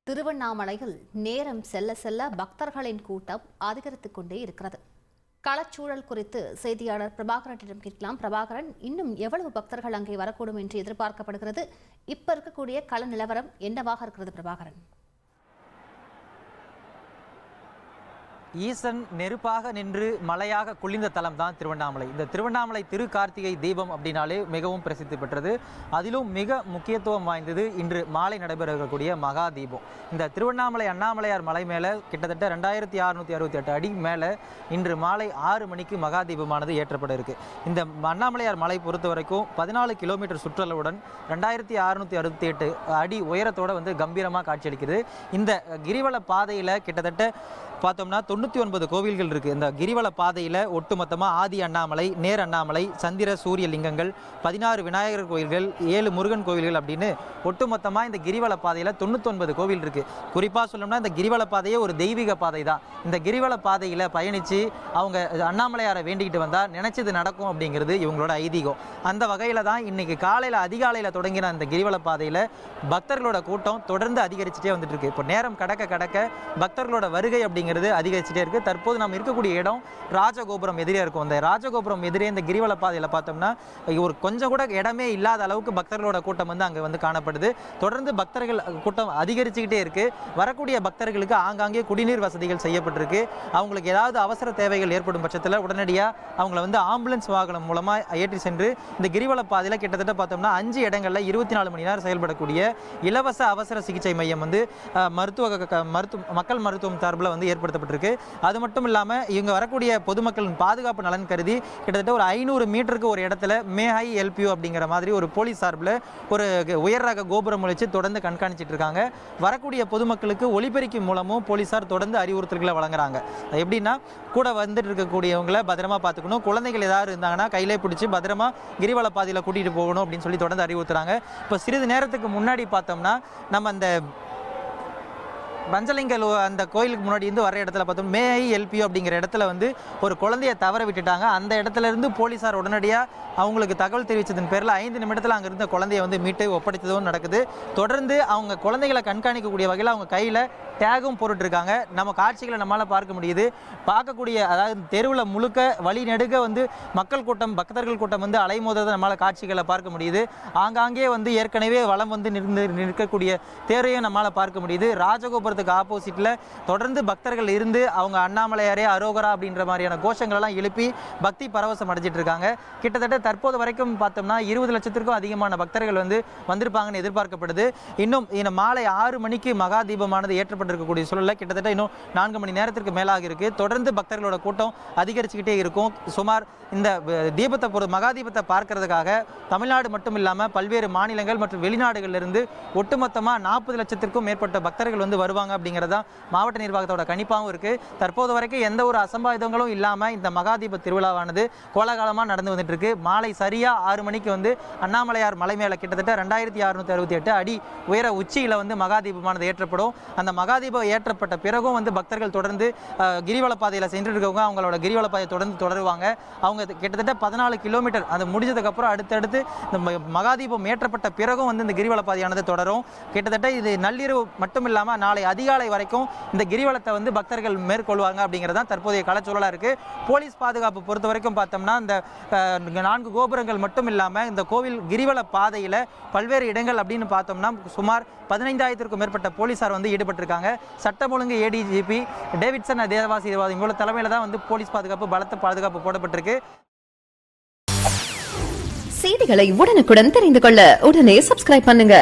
திருவண்ணாமலையில் நேரம் செல்ல செல்ல பக்தர்களின் கூட்டம் அதிகரித்துக் கொண்டே இருக்கிறது. களச்சூழல் குறித்து செய்தியாளர் பிரபாகரனிடம் கேட்கலாம். பிரபாகரன், இன்னும் எவ்வளவு பக்தர்கள் அங்கே வரக்கூடும் என்று எதிர்பார்க்கப்படுகிறது? இப்ப இருக்கக்கூடிய கள நிலவரம் என்னவாக இருக்கிறது பிரபாகரன்? ஈசன் நெருப்பாக நின்று மலையாக குளிர்ந்த தலம் தான் திருவண்ணாமலை. இந்த திருவண்ணாமலை திரு கார்த்திகை தீபம் அப்படின்னாலே மிகவும் பிரசித்தி பெற்றது. அதிலும் மிக முக்கியத்துவம் வாய்ந்தது இன்று மாலை நடைபெறக்கூடிய மகா தீபம். இந்த திருவண்ணாமலை அண்ணாமலையார் மலை மேலே கிட்டத்தட்ட 2668 அடி மேலே இன்று மாலை 6 மணிக்கு மகா தீபமானது ஏற்றப்பட இருக்கு. இந்த அண்ணாமலையார் மலை பொறுத்த வரைக்கும் 14 கிலோமீட்டர் சுற்றளவுடன் 2668 அடி உயரத்தோட கம்பீரமாக காட்சியளிக்கிறது. இந்த கிரிவல பாதையில் கிட்டத்தட்ட பார்த்தோம்னா 99 கோவில்கள் இருக்குது. இந்த கிரிவல பாதையில் ஒட்டுமொத்தமாக ஆதி அண்ணாமலை, நேர் அண்ணாமலை, சந்திர சூரிய லிங்கங்கள், 16 விநாயகர் கோயில்கள், 7 முருகன் கோவில்கள் அப்படின்னு ஒட்டுமொத்தமாக இந்த கிரிவல பாதையில் 99 கோவில் இருக்குது. குறிப்பாக சொல்லணும்னா இந்த கிரிவல பாதையே ஒரு தெய்வீக பாதை தான். இந்த கிரிவல பாதையில் பயணித்து அவங்க அண்ணாமலையாரை வேண்டிக்கிட்டு வந்தால் நினைச்சது நடக்கும் அப்படிங்கிறது இவங்களோட ஐதீகம். அந்த வகையில் தான் இன்னைக்கு காலையில் அதிகாலையில் தொடங்கின அந்த கிரிவல பாதையில் பக்தர்களோட கூட்டம் தொடர்ந்து அதிகரிச்சுட்டே வந்துட்டு இருக்கு. இப்போ நேரம் கடக்க கடக்க பக்தர்களோட வருகை அப்படிங்கிறது அதிகரிச்சுட்டே இருக்கு. தற்போது நம்ம இருக்கக்கூடிய இடம் ராஜகோபுரம் எதிரே இருக்கும். அந்த ராஜகோபுரம் எதிரே இந்த கிரிவல பாதையில் பார்த்தோம்னா ஒரு கொஞ்சம் கூட இடமே இல்லாத அளவுக்கு பக்தர்களோட கூட்டம் அங்கே காணப்படுது. தொடர்ந்து பக்தர்கள் கூட்டம் அதிகரிச்சுக்கிட்டே இருக்கு. வரக்கூடிய பக்தர்களுக்கு ஆங்காங்கே குடிநீர் வசதிகள் செய்யப்பட்டிருக்கு. அவங்களுக்கு ஏதாவது அவசர தேவைகள் ஏற்படும் பட்சத்தில் உடனடியாக அவங்கள ஆம்புலன்ஸ் வாகனம் மூலமாக ஏற்றி சென்று இந்த கிரிவல பாதையில் கிட்டத்தட்ட பார்த்தோம்னா 5 இடங்களில் 24 மணி நேரம் செயல்படக்கூடிய இலவச அவசர சிகிச்சை மையம் மக்கள் மருத்துவம் சார்பில் ஏற்படுத்தப்பட்டிருக்கு. அது மட்டும் இல்லாமல் இவங்க வரக்கூடிய பொதுமக்களின் பாதுகாப்பு நலன் கருதி கிட்டத்தட்ட ஒரு 500 மீட்டருக்கு ஒரு இடத்துல மேஹை எல்பியூ அப்படிங்கிற மாதிரி ஒரு போலீஸ் சார்பில் ஒரு உயர் ரக கோபுரம் வச்சு தொடர்ந்து கண்காணிச்சிட்டு இருக்காங்க. வரக்கூடிய பொதுமக்களுக்கு ஒலிபெருக்கி மூலமும் போலீசார் தொடர்ந்து அறிவுறுத்தல்களை வழங்குறாங்க. எப்படின்னா கூட வந்துட்டு இருக்கக்கூடியவங்களை பத்திரமா பார்த்துக்கணும், குழந்தைகள் ஏதாவது இருந்தாங்கன்னா கையிலே பிடிச்சி பத்திரமா கிரிவல பாதையில் கூட்டிகிட்டு போகணும் அப்படின்னு சொல்லி தொடர்ந்து அறிவுறுத்துறாங்க. இப்போ சிறிது நேரத்துக்கு முன்னாடி பார்த்தோம்னா நம்ம அந்த பஞ்சலிங்கல் அந்த கோயிலுக்கு முன்னாடி வர இடத்துல பார்த்தோம் மேஐ எல்பிஓ அப்படிங்கிற இடத்துல ஒரு குழந்தைய தவற விட்டுட்டாங்க. அந்த இடத்துல இருந்து போலீசார் உடனடியாக அவங்களுக்கு தகவல் தெரிவித்ததன் பேரில் 5 நிமிடத்தில் அங்கே இருந்த குழந்தைய மீட்டு ஒப்படைத்ததும் நடக்குது. தொடர்ந்து அவங்க குழந்தைகளை கண்காணிக்கக்கூடிய வகையில் அவங்க கையில் டேகும் போட்டுருக்காங்க. நம்ம காட்சிகளை நம்மளால் பார்க்க முடியுது. பார்க்கக்கூடிய அதாவது தெருவில் முழுக்க வழி நெடுக மக்கள் கூட்டம், பக்தர்கள் கூட்டம் அலைமோதுறதை நம்மளால் காட்சிகளை பார்க்க முடியுது. ஆங்காங்கே ஏற்கனவே வளம் நிற்கக்கூடிய தேரையும் நம்மளால் பார்க்க முடியுது. ராஜகோபுரத்துக்கு ஆப்போசிட்டில் தொடர்ந்து பக்தர்கள் இருந்து அவங்க அண்ணாமலையாரே அரோகரா அப்படின்ற மாதிரியான கோஷங்களெல்லாம் எழுப்பி பக்தி பரவசம் அடைஞ்சிட்டு இருக்காங்க. கிட்டத்தட்ட தற்போது வரைக்கும் பார்த்தோம்னா 20 லட்சத்திற்கும் அதிகமான பக்தர்கள் வந்திருப்பாங்கன்னு எதிர்பார்க்கப்படுது. இன்னும் மாலை 6 மணிக்கு மகா தீபமானது ஏற்றப்பட்டிருக்கக்கூடிய சூழலில் கிட்டத்தட்ட இன்னும் 4 மணி நேரத்திற்கு மேலாக இருக்கு. தொடர்ந்து பக்தர்களோட கூட்டம் அதிகரிச்சுக்கிட்டே இருக்கும். சுமார் இந்த மகா தீபத்தை பார்க்கறதுக்காக தமிழ்நாடு மட்டும் இல்லாமல் பல்வேறு மாநிலங்கள் மற்றும் வெளிநாடுகளிலிருந்து ஒட்டுமொத்தமாக 40 லட்சத்திற்கும் மேற்பட்ட பக்தர்கள் வருவாங்க அப்படிங்கிறதா மாவட்ட நிர்வாகத்தோட கணிப்பாகவும் இருக்கு. தற்போது வரைக்கும் எந்த ஒரு அசம்பாவிதங்களும் இல்லாமல் இந்த மகாதீப திருவிழாவானது கோலாகலமாக நடந்து வந்துட்டு இருக்கு. மாலை சரியா 6 மணிக்கு அண்ணாமலையார் மலை மேல கிட்டத்தட்ட 2668 அடி உயர உச்சியில மகாதீபமானது ஏற்றப்படும். அந்த மகாதீபம் ஏற்றப்பட்ட பிறகும் பக்தர்கள் தொடர்ந்து கிரிவல பாதையில் சென்று இருக்கவங்க அவங்களோட கிரிவல பாதையை தொடர்ந்து தொடருவாங்க. அவங்க கிட்டத்தட்ட 14 கிலோமீட்டர் அது முடிஞ்சதுக்கு அப்புறம் அடுத்தடுத்து இந்த மகாதீபம் ஏற்றப்பட்ட பிறகும் இந்த கிரிவல பாதையானது தொடரும். கிட்டத்தட்ட இது நள்ளிரவு மட்டும் இல்லாமல் நாளை அதிகாலை வரைக்கும் இந்த கிரிவலத்தை பக்தர்கள் மேற்கொள்வாங்க அப்படிங்கிறது தான் தற்போதைய களச்சூழலாக இருக்கு. போலீஸ் பாதுகாப்பு பொறுத்த வரைக்கும் பார்த்தோம்னா இந்த 4 கோபுரங்கள் மட்டும் இல்லாமல் இந்த கோவில் கிரிவல பாதையில் பல்வேறு இடங்கள் அப்படின்னு பார்த்தோம்னா சுமார் 15,000க்கும் மேற்பட்ட போலீசார் ஈடுபட்டிருக்காங்க. சட்டம் ஒழுங்கு ஏடிஜிபி டேவிட்சன் தேவாசி இவங்களோட தலைமையில் தான் போலீஸ் பாதுகாப்பு பலத்த பாதுகாப்பு போடப்பட்டிருக்கு. செய்திகளை உடனுக்குடன் தெரிந்து கொள்ள உடனே சப்ஸ்கிரைப் பண்ணுங்க.